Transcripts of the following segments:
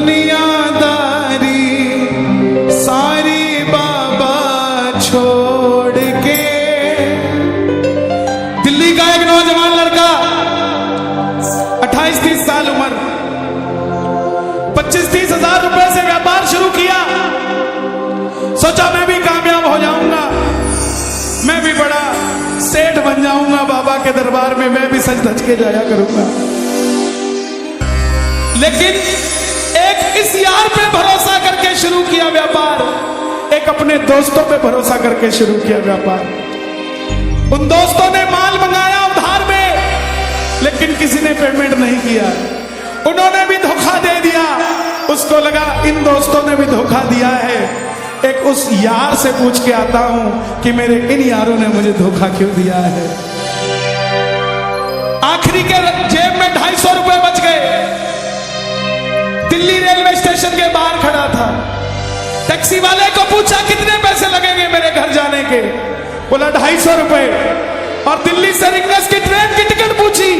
दुनियादारी सारी बाबा छोड़ के। दिल्ली का एक नौजवान लड़का 28-30 साल उम्र, 25-30 हजार रुपए से व्यापार शुरू किया। सोचा मैं भी कामयाब हो जाऊंगा, मैं भी बड़ा सेठ बन जाऊंगा, बाबा के दरबार में मैं भी सज धज के जाया करूंगा। लेकिन एक इस यार पे भरोसा करके शुरू किया व्यापार, एक अपने दोस्तों पे भरोसा करके शुरू किया व्यापार। उन दोस्तों ने माल मंगाया उधार में, लेकिन किसी ने पेमेंट नहीं किया, उन्होंने भी धोखा दे दिया। उसको लगा इन दोस्तों ने भी धोखा दिया है, एक उस यार से पूछ के आता हूं कि मेरे इन यारों ने मुझे धोखा क्यों दिया है। आखिरी के जेब में 250 रुपए बच गए। दिल्ली रेलवे स्टेशन के बाहर खड़ा था, टैक्सी वाले को पूछा कितने पैसे लगेंगे मेरे घर जाने के, बोला 250 रुपए। और दिल्ली से रिंगस की ट्रेन की टिकट पूछी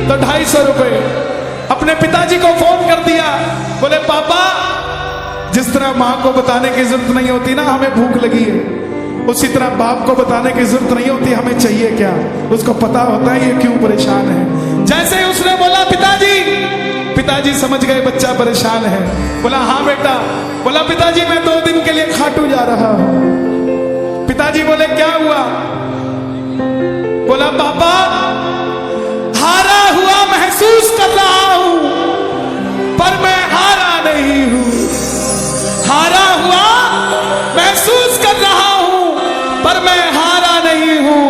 तो 250 रुपए। अपने पिताजी को फोन कर दिया, बोले पापा, जिस तरह मां को बताने की जरूरत नहीं होती ना हमें भूख लगी है, उसी तरह बाप को बताने की जरूरत नहीं होती हमें चाहिए क्या, उसको पता होता है ये क्यों परेशान है। जैसे ही उसने बोला पिताजी, पिताजी समझ गए बच्चा परेशान है। बोला हाँ बेटा। बोला पिताजी मैं 2 दिन के लिए खाटू जा रहा हूं। पिताजी बोले क्या हुआ? बोला पापा, हारा हुआ महसूस कर रहा हूं, पर मैं हारा नहीं हूं। हारा हुआ महसूस कर रहा हूं, पर मैं हारा नहीं हूं।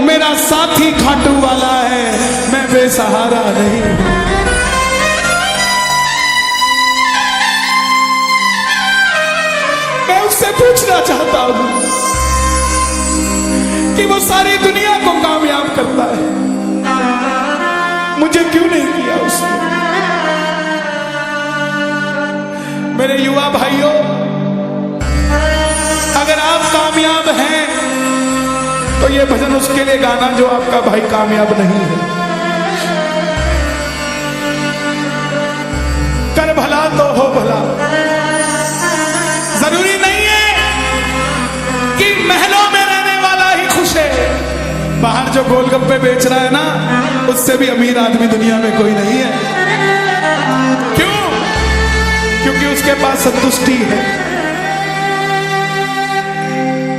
मेरा साथी खाटू वाला है, मैं बेसहारा नहीं हूं। मैं उससे पूछना चाहता हूं कि वो सारी दुनिया को कामयाब करता है, मुझे क्यों नहीं किया उसने? मेरे युवा भाइयों, अगर आप कामयाब हैं तो ये भजन उसके लिए गाना जो आपका भाई कामयाब नहीं है। कर भला तो हो भला। जरूरी नहीं है कि महलों में रहने वाला ही खुश है। बाहर जो गोलगप्पे बेच रहा है ना, उससे भी अमीर आदमी दुनिया में कोई नहीं है। क्यों? क्योंकि उसके पास संतुष्टि है।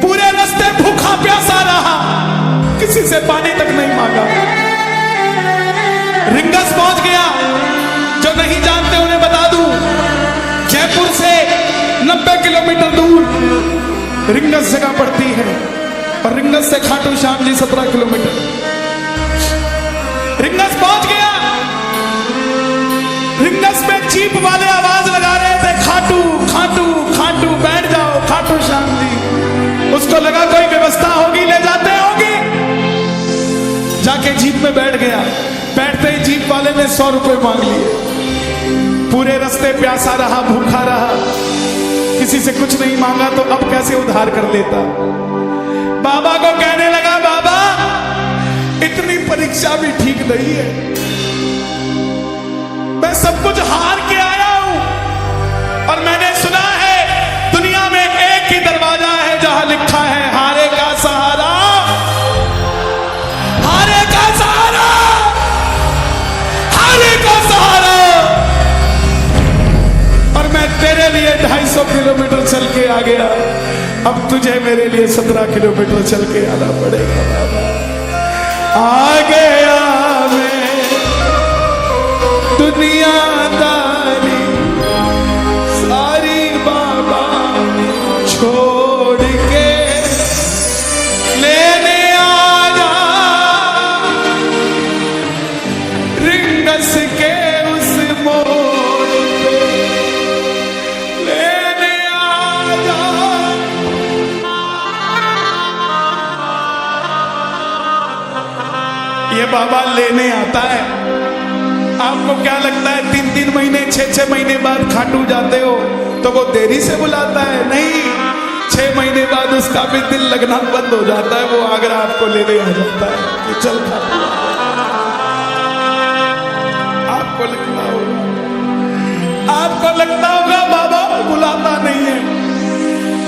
पूरे रास्ते भूखा प्यासा रहा, किसी से पानी तक नहीं मांगा। रिंगस पहुंच गया। जो नहीं जानते उन्हें बता दूं, जयपुर से 90 किलोमीटर दूर रिंगस जगह पड़ती है, और रिंगस से खाटू श्याम जी 17 किलोमीटर। रिंगस पहुंच गया। रिंगस में जीप वाले आवाज लगा रहे थे, खाटू खाटू खाटू, बैठ जाओ खाटू श्याम जी। उसको लगा कोई व्यवस्था होगी, ले जाते होगी। जाके जीप में बैठ गया। बैठते ही जीप वाले ने 100 रुपए मांग लिए। पूरे रास्ते प्यासा रहा, भूखा रहा, किसी से कुछ नहीं मांगा, तो अब कैसे उधार कर लेता। बाबा को कहने लगा, बाबा इतनी परीक्षा भी ठीक नहीं है, मैं सब कुछ हार के आया हूं, और मैंने सुना है दुनिया में एक ही दरवाजा है जहां लिखा है हारे का सहारा, हारे का सहारा, हारे का सहारा। और मैं तेरे लिए 250 किलोमीटर चल के आ गया, अब तुझे मेरे लिए 17 किलोमीटर चल के आना पड़ेगा। बाबा आ गया मैं दुनियादारी सारी बाबा छोड़ के, लेने आजा रिंगस के उस मोड़ पे, लेने आजा। ये बाबा लेने आता है। आपको क्या लगता है 3-3 महीने 6-6 महीने बाद खाटू जाते हो तो वो देरी से बुलाता है? नहीं, 6 महीने बाद उसका भी दिल लगना बंद हो जाता है, वो आगरा आपको लेने आ जाता है कि चल खाटू। आपको लगता होगा, आप आपको लगता होगा बाबा बुलाता नहीं है,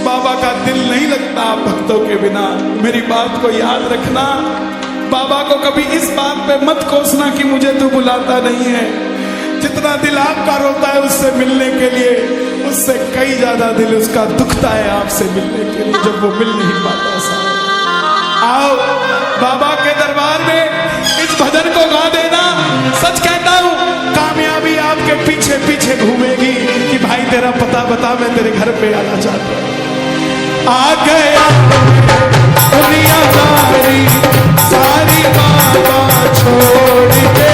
बाबा का दिल नहीं लगता भक्तों के बिना। मेरी बात को याद रखना, बाबा को कभी इस बात पे मत कोसना कि मुझे तू बुलाता नहीं है। जितना दिल आपका रोता है उससे मिलने के लिए, उससे कई ज्यादा दिल उसका दुखता है आपसे मिलने के लिए, जब वो मिल नहीं पाता। आओ बाबा के दरबार में इस भजन को गा देना। सच कहता हूँ, कामयाबी आपके पीछे पीछे घूमेगी कि भाई तेरा पता बता, मैं तेरे घर पे आना चाहता हूँ। आ गया दुनिया सारी सारी बाबा छोड़ के,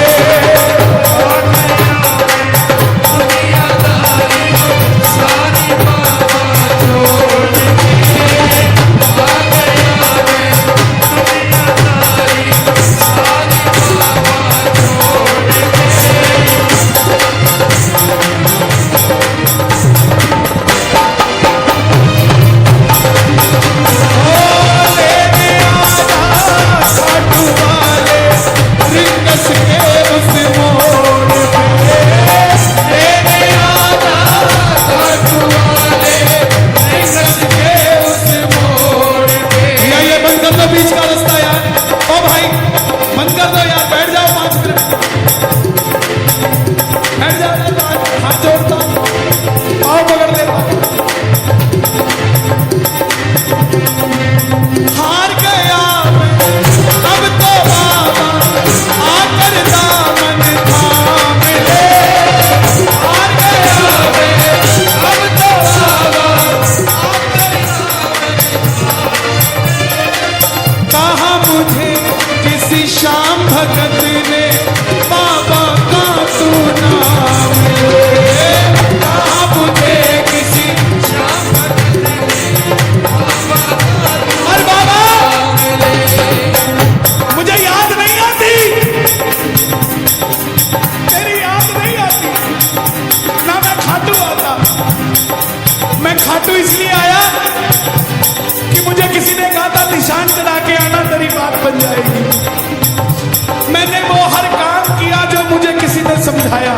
मैंने वो हर काम किया जो मुझे किसी ने समझाया,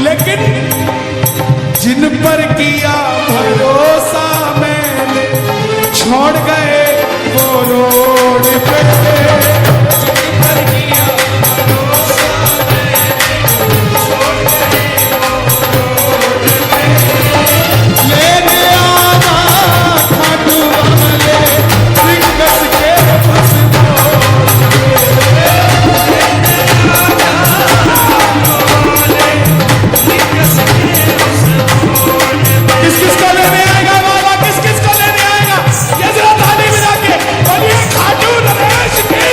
लेकिन जिन पर किया भरोसा मैंने छोड़ गए वो रोड पे। जिन पर किया भरोसा मैंने छोड़ गए वो रोड पे। लेने आना खाटू वाले सिंगस के बस किस किस को लेने आएगा बाबा, किस किस को लेने आएगा, ये जरा ताली बजा के बोलिए खाटू नरेश की।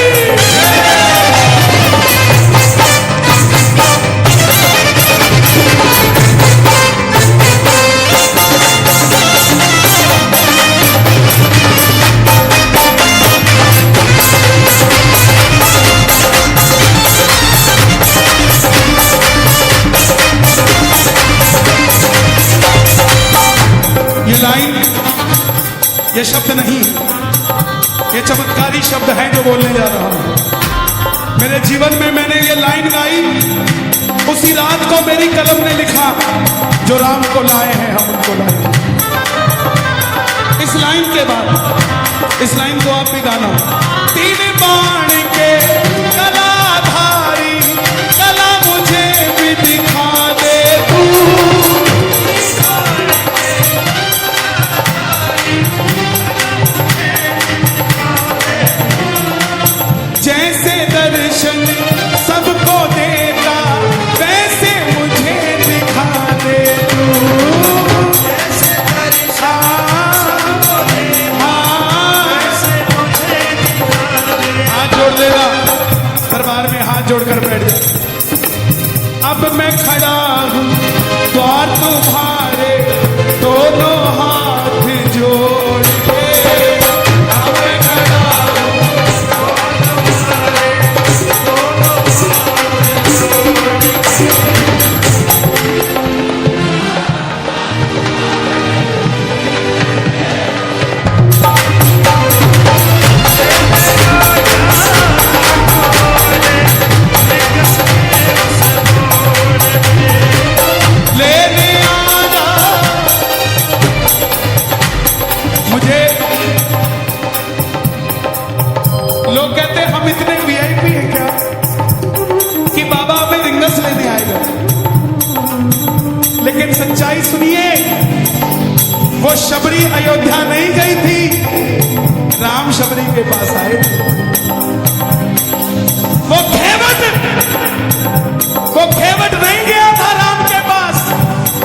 ये लाइन, ये शब्द नहीं, ये चमत्कारी शब्द है जो बोलने जा रहा हूं। मेरे जीवन में मैंने ये लाइन गाई, उसी रात को मेरी कलम ने लिखा, जो राम को लाए हैं हम उनको लाए। इस लाइन के बाद, इस लाइन को आप भी गाना। तीन बाण के कलाधारी कला मुझे भी दिखा दे तू, जैसे दर्शन सबको देता वैसे मुझे दिखा दे तू। जैसे दर्शन सबको देता वैसे मुझे दिखा दे। हाथ जोड़ देगा, दरबार में हाथ जोड़कर बैठ जा। अब मैं खड़ा हूँ द्वार तुम्हारे, दोनों हाथ जोड़ के। अब मैं खड़ा लेने लेकिन सच्चाई सुनिए, वो शबरी अयोध्या नहीं गई थी, राम शबरी के पास आए थे। वो खेवट नहीं गया था राम के पास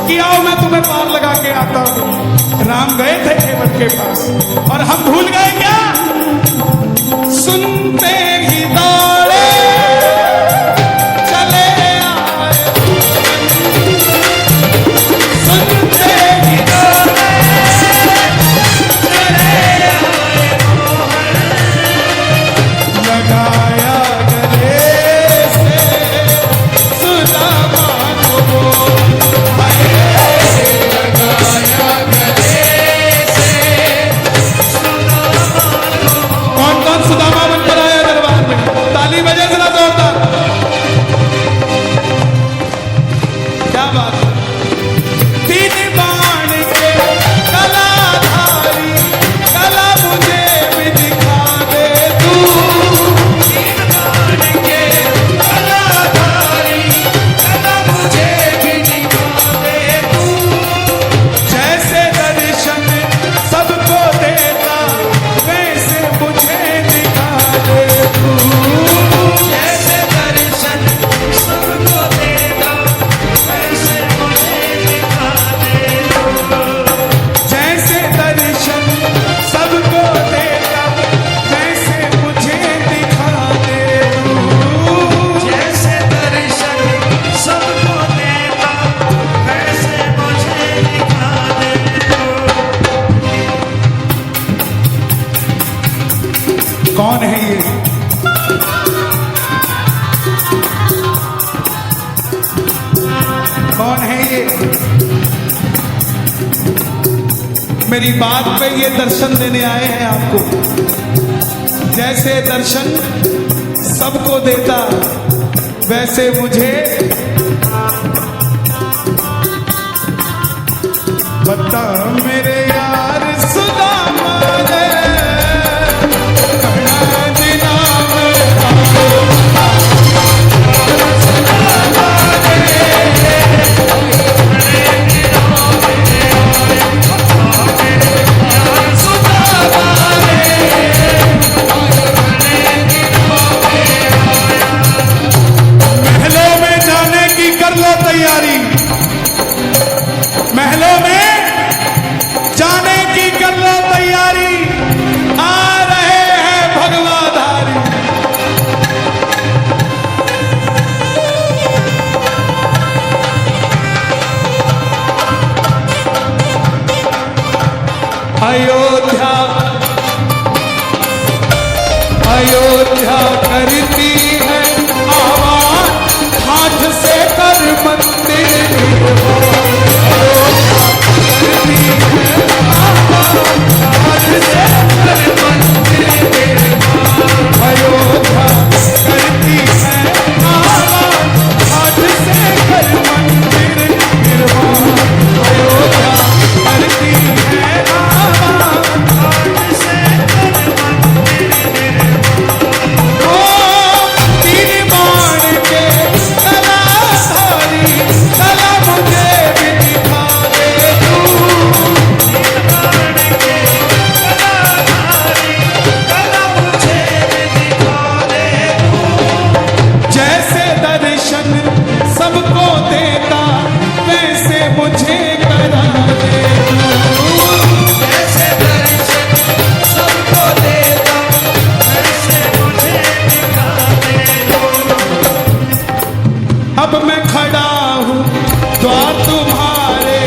कि आओ मैं तुम्हें पार लगा के आता हूं। राम गए थे खेवट के पास, और हम भूल गए क्या? सुनते ही दौड़े चले आए, सुनते ही दौड़े चले आए, लगाया गले से सुदामा को, लगाया गले से सुदामा को। कौन कौन सुदामा बनकर आया दरबार में? ताली बजे जरा जोरदार। क्या बात है? तीन बाण के कलाधारी, कला मुझे भी दिखा दे तू। तीन बाण के कलाधारी, कला मुझे भी दिखा दे तू। जैसे दर्शन सबको देता, वैसे मुझे दिखा दे तू। जैसे दर्शन सबको देता, वैसे मुझे दिखा दे तू। जैसे दर्शन सबको देता, वैसे मुझे दिखा दे तू। जैसे दर्शन सबको देता, वैसे मुझे दिखा दे तू। कौन है ये? कौन है ये? मेरी बात पे ये दर्शन देने आए हैं आपको। जैसे दर्शन सबको देता, वैसे मुझे बता मेरे यार सुदामा रे, कहना दिना मेरा महलों में जाने की कर लो तैयारी, महलों में जाने की कर लो तैयारी, आ रहे हैं भगवाधारी। अयोध्या अयोध्या करती है आवाज, हाथ से कर मंदिर निर्माण। अयोध्या करती है आवाज, हाथ से कर मंदिर निर्माण। अयोध्या करती है आवाज, हाथ से कर मंदिर निर्माण। ओ तीन बाण के कलाधारी, कला मुझे भी दिखा दे तू। जैसे दर्शन सबको देता, वैसे मुझे करा दे तू। जैसे दर्शन सबको देता, वैसे मुझे दिखा दे तू। अब मैं खड़ा हूँ द्वार तुम्हारे,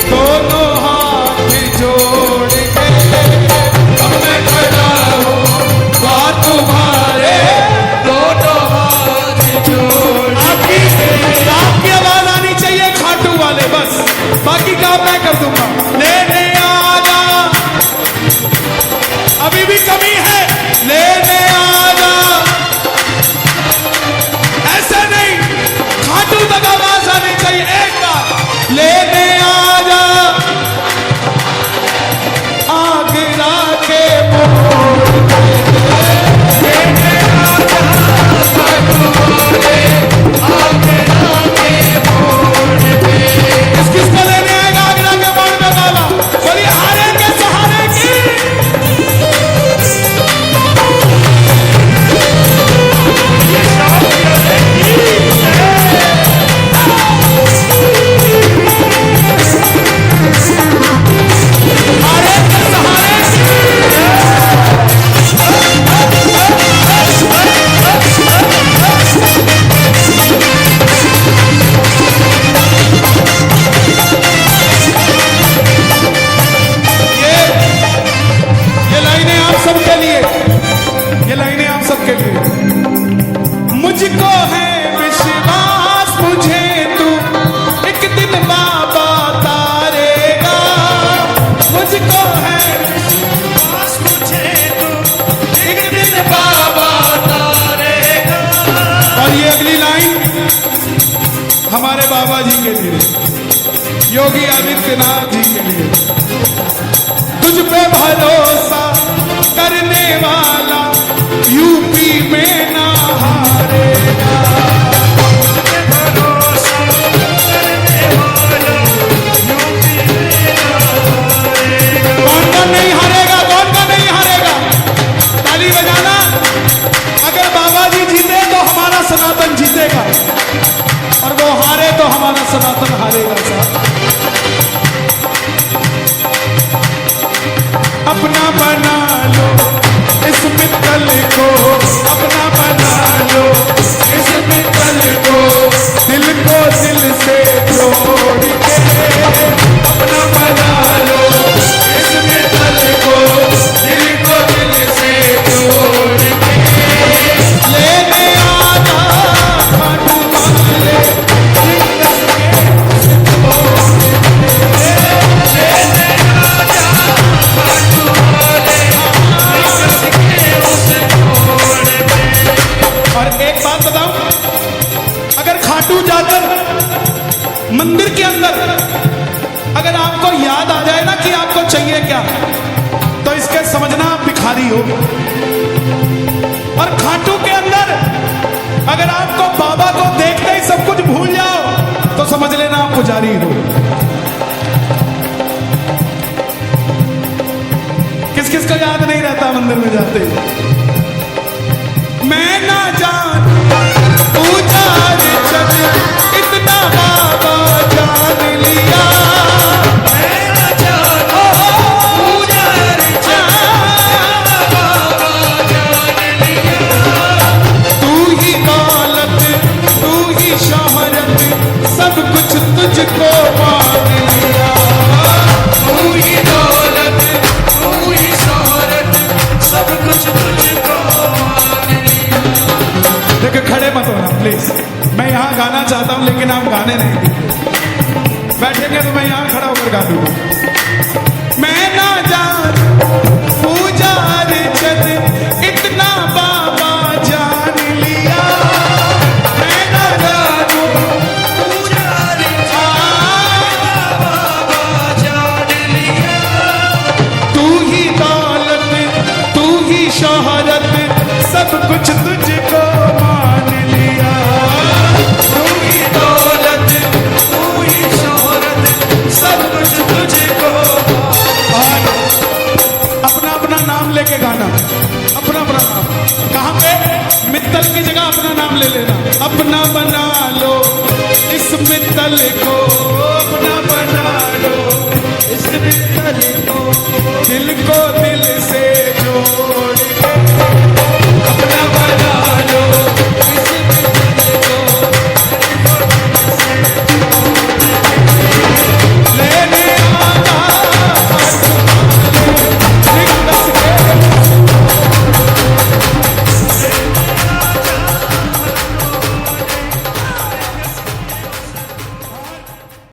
दोनों हाथ जोड़ के। अब मैं खड़ा हूँ द्वार तुम्हारे, दोनों हाथ जोड़। आपकी आवाज आनी चाहिए खाटू वाले, बस बाकी काम मैं कर दूंगा। लेने आजा, अभी भी कमी है, लेने आजा। ऐसे नहीं, खाटू तक हमारे बाबा जी के लिए, योगी आदित्यनाथ जी के लिए। तुझ पे भरोसा करने वाला यूपी में ना हारेगा। भरोसा करने वाला यूपी में ना हारेगा। कौन कौन नहीं हारेगा, कौन कौन नहीं हारेगा? ताली बजाना। अगर बाबा जी जीते तो हमारा सनातन जीतेगा, और वो हारे तो हमारा सनातन हारेगा। साहब अपना बना लो इस मित्तल को, अपना बना लो इस मित्तल को, दिल को दिल से जोड़ के। अपना बना लो इस मित्तल को, दिल को दिल से जोड़ के। लेने आना खाटू वाले और एक बात बताऊं, अगर खाटू जाकर मंदिर के अंदर अगर आपको याद आ जाए ना कि आपको चाहिए क्या, तो इसके समझना आप भिखारी हो। और खाटू के अंदर अगर आपको बाबा को देखते ही सब कुछ भूल जाओ, तो समझ लेना आप पुजारी हो। किस किस को याद नहीं रहता मंदिर में जाते? मैं ना जान पूजा चल इतना बाबा जान लिया। मैं न जानो पूजा बाबा जान लिया। तू ही दौलत तू ही शोहरत सब कुछ तुझको मान लिया। तू ही दौलत तू ही शोहरत सब कुछ तुझको मान लिया। देखो खड़े मत होना प्लीज, मैं यहाँ गाना चाहता हूँ लेकिन आप गाने नहीं देंगे। बैठेंगे तो मैं यहाँ खड़ा होकर गा दूंगा। मैं ना जान पूजा रिचत इतना बाबा जान लिया। मैं ना जानू पूजा बाबा जान लिया। तू ही दौलत तू ही शोहरत सब कुछ तुझको मान लिया। तू ही दौलत तू ही शोहरत सब कुछ तुझको। और अपना अपना नाम लेके गाना, अपना अपना नाम। कहाँ पे? मित्तल की जगह अपना नाम ले लेना। अपना बना